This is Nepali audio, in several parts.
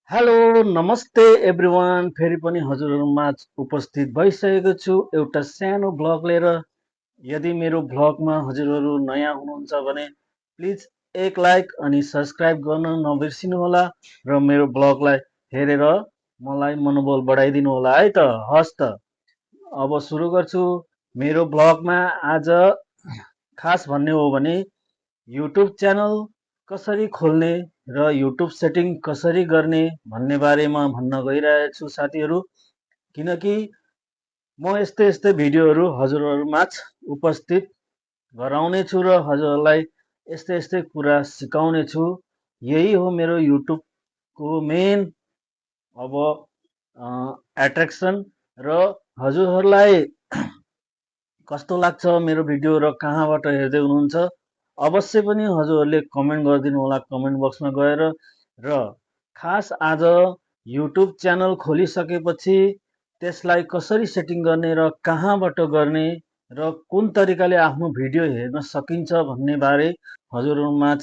हेलो नमस्ते एभ्रिवान, फेरि पनि हजुरहरूमाझ उपस्थित भइसकेको छु एउटा सानो भ्लग लिएर। यदि मेरो भ्लगमा हजुरहरू नयाँ हुनुहुन्छ भने प्लिज एक लाइक अनि सब्सक्राइब गर्न नबिर्सिनुहोला र मेरो भ्लगलाई हेरेर मलाई मनोबल बढाइदिनु होला है त। हस् त, अब सुरु गर्छु मेरो भ्लगमा। आज खास भन्ने हो भने युट्युब च्यानल कसरी खोल्ने र युट्युब सेटिङ कसरी गर्ने भन्ने बारेमा भन्न गइरहेछु साथीहरू। किनकि म यस्तै यस्तै भिडियोहरू हजुरहरूमाझ उपस्थित गराउनेछु र हजुरहरूलाई यस्तै यस्तै कुरा सिकाउनेछु। यही हो मेरो युट्युबको मेन अब एट्र्याक्सन। र हजुरहरूलाई कस्तो लाग्छ मेरो भिडियो र कहाँबाट हेर्दै हुनुहुन्छ अवश्य पनि हजुरहरूले कमेन्ट गरिदिनु होला कमेन्ट बक्समा गएर। र खास आज युट्युब च्यानल खोलिसकेपछि त्यसलाई कसरी सेटिङ गर्ने र कहाँबाट गर्ने र कुन तरिकाले आफ्नो भिडियो हेर्न सकिन्छ भन्ने बारे हजुरहरूमाझ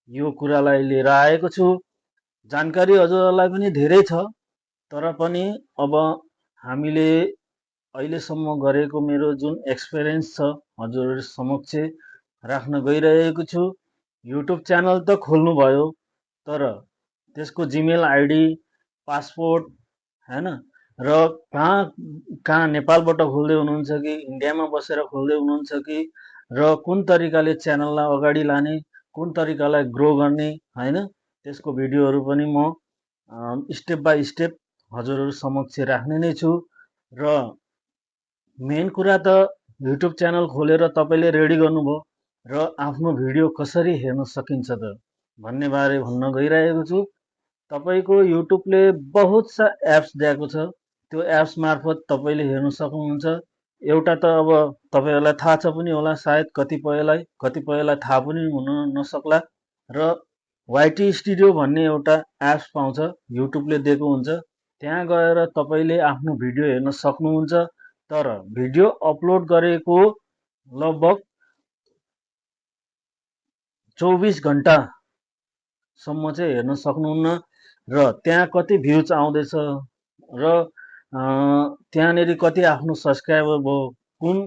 यो कुरालाई लिएर आएको छु। जानकारी हजुरहरूलाई पनि धेरै छ, तर पनि अब हामीले अहिलेसम्म गरेको मेरो जुन एक्सपिरियन्स छ हजुरहरू समक्ष राख्न गइरहेको छु। युट्युब च्यानल त खोल्नुभयो, तर त्यसको जिमेल आइडी, पासपोर्ट हैन, र कहाँ कहाँ नेपालबाट खोल्दै हुनुहुन्छ कि इन्डियामा बसेर खोल्दै हुनुहुन्छ कि, र कुन तरिकाले च्यानललाई अगाडि लाने, कुन तरिकालाई ग्रो गर्ने हैन, त्यसको भिडियोहरू पनि म स्टेप बाई स्टेप हजुरहरू समक्ष राख्ने नै छु। र मेन कुरा त युट्युब च्यानल खोलेर तपाईँले रेडी गर्नुभयो र आफ्नो भिडियो कसरी हेर्न सकिन्छ त भन्ने बारे भन्न गइरहेको छु। तपाईँको युट्युबले बहुत सा एप्स दिएको छ, त्यो एप्स मार्फत तपाईँले हेर्न सक्नुहुन्छ। एउटा त अब तपाईँहरूलाई थाहा छ पनि होला सायद, कतिपयलाई थाहा पनि हुन नसक्ला। र वाइटी स्टुडियो भन्ने एउटा एप्स पाउँछ, युट्युबले दिएको हुन्छ। त्यहाँ गएर तपाईँले आफ्नो भिडियो हेर्न सक्नुहुन्छ। तर भिडियो अपलोड गरेको लगभग 24 घन्टासम्म चाहिँ हेर्न सक्नुहुन्न। र त्यहाँ कति भ्युज आउँदैछ र त्यहाँनिर कति आफ्नो सब्सक्राइबर भयो, कुन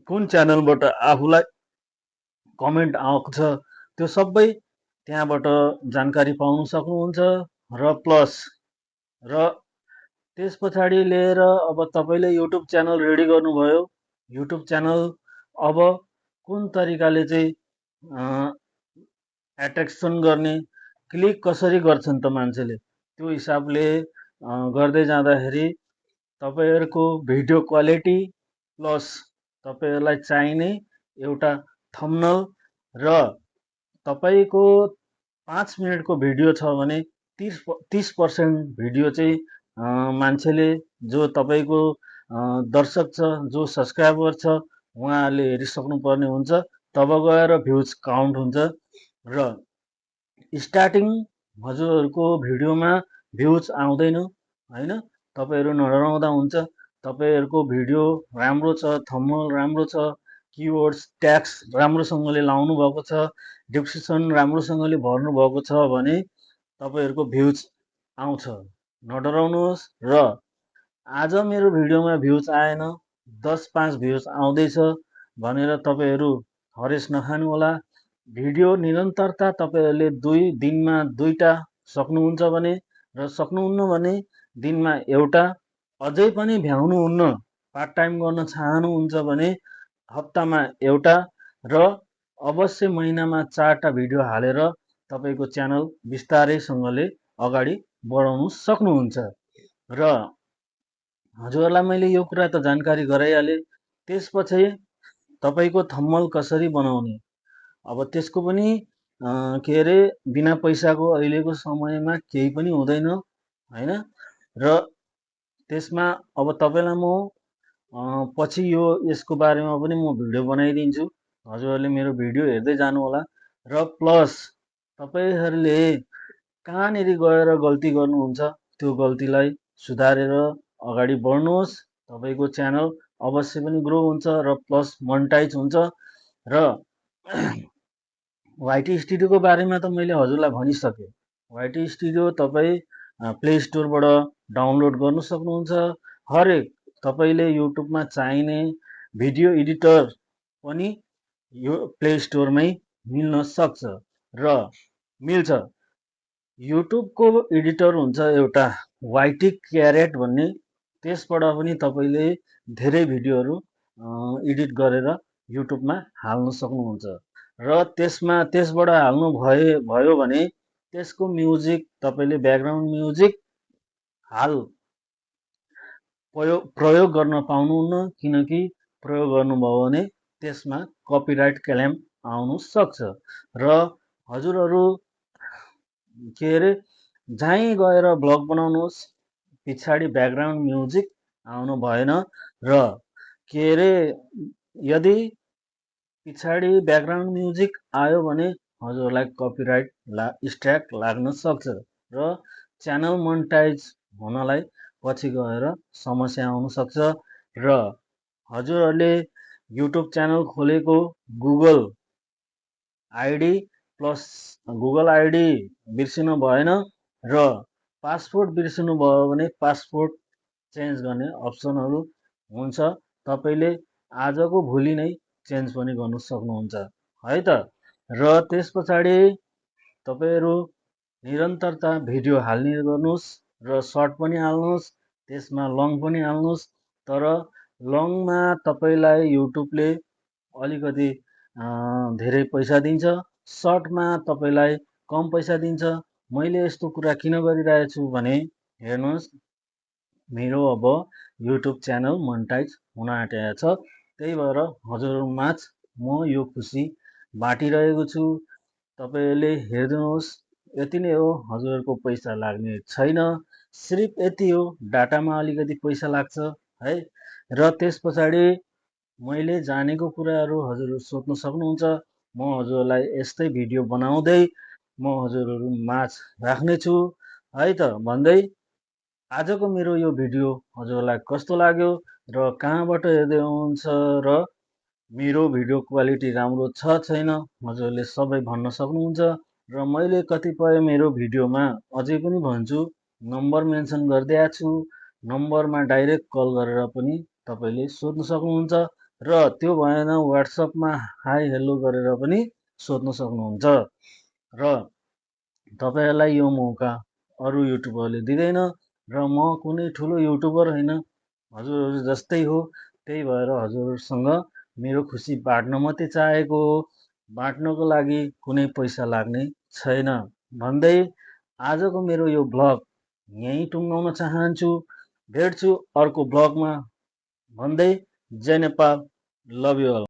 कुन च्यानलबाट आफूलाई कमेन्ट आएको छ, त्यो सबै त्यहाँबाट जानकारी पाउन सक्नुहुन्छ। र प्लस र त्यस पछाडि लिएर अब तपाईँले युट्युब च्यानल रेडी गर्नुभयो। युट्युब च्यानल अब कुन तरिकाले चाहिँ एट्र्याक्सन गर्ने, क्लिक कसरी गर्छन् त मान्छेले, त्यो हिसाबले गर्दै जाँदाखेरि तपाईँहरूको भिडियो क्वालिटी प्लस तपाईँहरूलाई चाहिने एउटा थम्बनेल र तपाईँको 5 मिनटको भिडियो छ भने 30% भिडियो चाहिँ मान्छेले, जो तपाईँको दर्शक छ, जो सब्सक्राइबर छ, उहाँहरूले हेरिसक्नु पर्ने हुन्छ। तब गएर भ्युज काउन्ट हुन्छ। र स्टार्टिङ हजुरहरूको भिडियोमा भ्युज आउँदैन होइन, तपाईँहरू नडराउँदा हुन्छ। तपाईँहरूको भिडियो राम्रो छ, थम्बनेल राम्रो छ, किवर्ड्स ट्याग्स राम्रोसँगले लाउनु भएको छ, डिस्क्रिप्सन राम्रोसँगले भर्नु भएको छ भने तपाईँहरूको भ्युज आउँछ, नडराउनुहोस्। र आज मेरो भिडियोमा भ्युज आएन, 10-5 भ्युज आउँदैछ भनेर तपाईँहरू हरेस नखानु होला। भिडियो निरन्तरता तपाईँहरूले 2 दिनमा 2टा सक्नुहुन्छ भने, र सक्नुहुन्न भने दिनमा एउटा, अझै पनि भ्याउनुहुन्न, पार्ट टाइम गर्न चाहनुहुन्छ भने हप्तामा एउटा, र अवश्य महिनामा 4टा भिडियो हालेर तपाईँको च्यानल बिस्तारैसँगले अगाडि बढाउनु सक्नुहुन्छ। र हजुरहरूलाई मैले यो कुरा त जानकारी गराइहालेँ। त्यसपछि तपाईँको थम्बनेल कसरी बनाउने, अब त्यसको पनि के अरे बिना पैसाको अहिलेको समयमा केही पनि हुँदैन होइन। र त्यसमा अब तपाईँलाई म पछि यसको बारेमा पनि म भिडियो बनाइदिन्छु, हजुरहरूले मेरो भिडियो हेर्दै जानु होला। र प्लस तपाईँहरूले कहाँनिर गएर गल्ती गर्नुहुन्छ त्यो गल्तीलाई सुधारेर अगाडि बढ्नुहोस्। तपाईँको च्यानल अवश्य पनि ग्रो हुन्छ र प्लस मोनेटाइज हुन्छ। र वाइटी स्टुडियोको बारेमा त मैले हजुरलाई भनिसकेँ। वाइटी स्टुडियो तपाईँ प्ले स्टोरबाट डाउनलोड गर्नु सक्नुहुन्छ। हरेक तपाईँले युट्युबमा चाहिने भिडियो एडिटर पनि यो प्ले स्टोरमै मिल्न सक्छ र मिल्छ। युट्युबको एडिटर हुन्छ एउटा वाइटी क्यारेट भन्ने, त्यसबाट पनि तपाईँले धेरै भिडियोहरू एडिट गरेर युट्युबमा हाल्न सक्नुहुन्छ र त्यसबाट हाल्नु भयो भने त्यसको म्युजिक तपाईँले ब्याकग्राउन्ड म्युजिक हाल प्रयोग गर्न पाउनुहुन्न, किनकि प्रयोग गर्नुभयो भने त्यसमा कपिराइट क्लेम आउन सक्छ र हजुरहरू के अरे जहीँ गएर भ्लग बनाउनुहोस् पछाडि ब्याकग्राउन्ड म्युजिक आउनु भएन र के अरे यदि पछाडि ब्याकग्राउन्ड म्युजिक आयो भने हजुरलाई कपिराइट स्ट्राइक लाग्न सक्छ र च्यानल मोनेटाइज हुनलाई पछि गएर समस्या आउन सक्छ र हजुरहरूले युट्युब च्यानल खोलेको Google ID plus Google ID बिर्सिनु भएन र पासपोर्ट बिर्सिनु भयो भने पासपोर्ट चेन्ज गर्ने अप्सनहरू हुन्छ। तपाईँले आजको भोलि नै चेन्ज पनि गर्न सक्नुहुन्छ है त। र त्यस पछाडि तपाईँहरू निरन्तरता भिडियो हाल्ने गर्नुहोस् र सर्ट पनि हाल्नुहोस्, त्यसमा लङ पनि हाल्नुहोस्। तर लङमा तपाईँलाई युट्युबले अलिकति धेरै पैसा दिन्छ, सर्टमा तपाईँलाई कम पैसा दिन्छ। मैले यस्तो कुरा किन गरिरहेको छु भने हेर्नुहोस्, मेरो अब युट्युब च्यानल मोनेटाइज हुन आँटेको छ, त्यही भएर हजुरमाझ म यो खुसी बाँटिरहेको छु। तपाईँहरूले हेरिदिनुहोस्, यति नै हो, हजुरहरूको पैसा लाग्ने छैन, सिर्फ यति हो, डाटामा अलिकति पैसा लाग्छ है। र त्यस पछाडि मैले जानेको कुराहरू हजुरहरू सोध्न सक्नुहुन्छ। म हजुरलाई यस्तै भिडियो बनाउँदै म हजुरहरू माझ राख्नेछु है त भन्दै आजको मेरो यो भिडियो हजुरलाई कस्तो लाग्यो र कहाँबाट हेर्दै हुनुहुन्छ र मेरो भिडियो क्वालिटी राम्रो छ छैन हजुरले सबै भन्न सक्नुहुन्छ। र मैले कतिपय मेरो भिडियोमा अझै पनि भन्छु, नम्बर मेन्सन गरिदिएको छु, नम्बरमा डाइरेक्ट कल गरेर पनि तपाईँले सोध्न सक्नुहुन्छ र त्यो भएन वाट्सएपमा हाई हेलो गरेर पनि सोध्न सक्नुहुन्छ। र तपाईँहरूलाई यो मौका अरू युट्युबरले दिँदैन र म कुनै ठुलो युट्युबर होइन, हजुरहरू जस्तै हो, त्यही भएर हजुरहरूसँग मेरो खुसी बाँड्न मात्रै चाहेको हो, बाँड्नको लागि कुनै पैसा लाग्ने छैन भन्दै आजको मेरो यो भ्लग यहीँ टुङ्गाउन चाहन्छु। भेट्छु अर्को भ्लगमा भन्दै जय नेपाल, लभ यु अल।